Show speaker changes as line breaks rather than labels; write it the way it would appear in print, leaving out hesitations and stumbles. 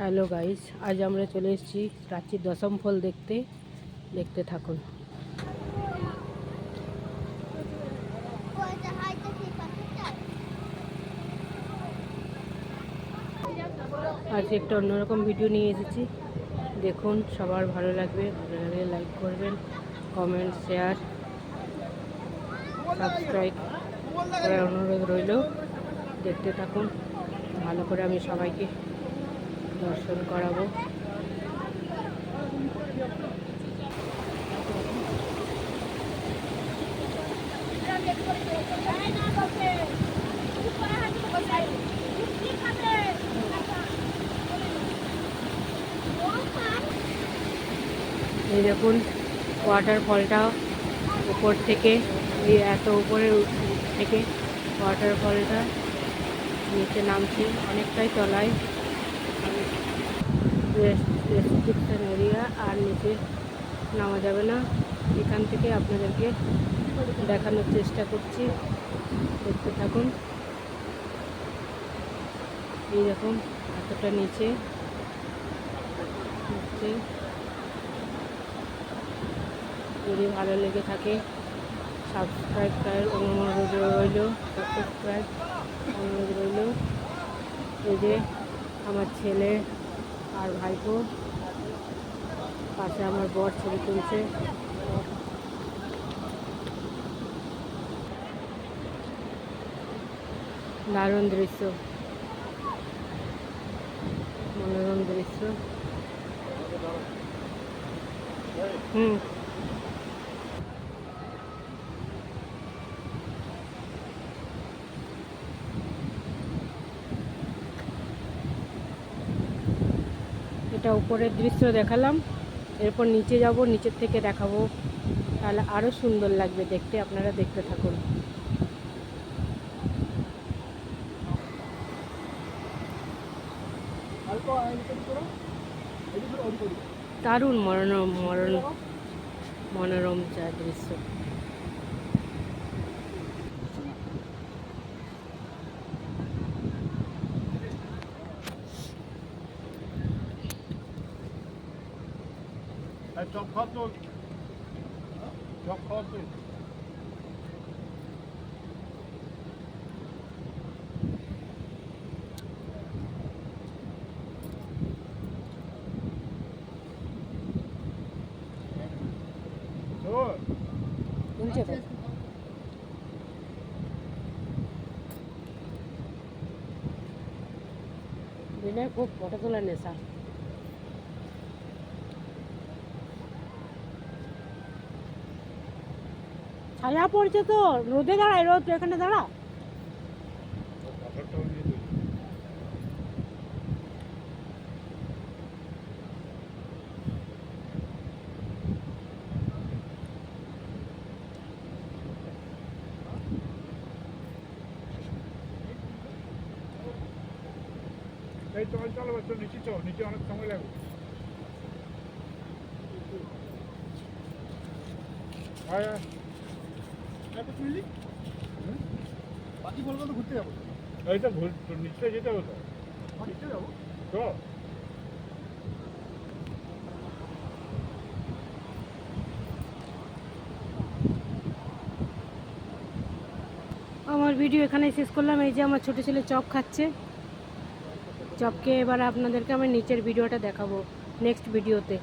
Hello guys, আজ আমরা চলে এসেছি রাঁচির দশম ফল দেখতে। দেখতে থাকুন। আজ একটা অন্যরকম ভিডিও নিয়ে এসেছি, দেখুন। সবার ভালো লাগবে, ভালো লাগলে লাইক করবেন, কমেন্ট, শেয়ার, সাবস্ক্রাইব করার অনুরোধ রইল। দেখতে থাকুন, ভালো করে আমি সবাইকে দর্শন করাবো। এই দেখুন ওয়াটারফলটা উপর থেকে, এই এত উপরে থেকে ওয়াটারফলটা নিচে নামছে, অনেকটাই তলায়, রেস্ট্রিকশন এরিয়া, আর নিচে নামা যাবে না। এখান থেকে আপনাদেরকে দেখানোর চেষ্টা করছি, দেখতে থাকুন। এই দেখুন এতটা নিচে। যদি ভালো লেগে থাকে সাবস্ক্রাইব করার অনুরোধ রইল, সাবস্ক্রাইব অনুরোধ রইল। এই যে আমার ছেলে আর ভাইপো, পাশে আমার বর ছবি তুলছে। দারুণ দৃশ্য, মনোরম দৃশ্য। এটা উপরের দৃশ্য দেখালাম, এরপর নিচে যাব, নিচের থেকে দেখাবো, তাহলে আরও সুন্দর লাগবে দেখতে। আপনারা দেখতে থাকুন। দারুণ মনোরম যা দৃশ্য।
চপ খাওয়া তো, চপ খাওয়া তো।
দিনে খুব ফটো তোলার নেশা। ছায়া পড়ছে তো, রোদে দাঁড়ায়, রোদ এখানে দাঁড়া।
এই চল চলো, নিচে চল, নিচে অনেক সময় লাগবে। বাকি বলবো তো ঘুরতে যাবো, এইটা নিচে যেতে হবে তো, নিচে যাবো তো।
আমার ভিডিও এখানেই শেষ করলাম। এই যে আমার ছোটো ছেলে চপ খাচ্ছে, চপকে এবার আপনাদেরকে আমি নিচের ভিডিওটা দেখাবো নেক্সট ভিডিওতে।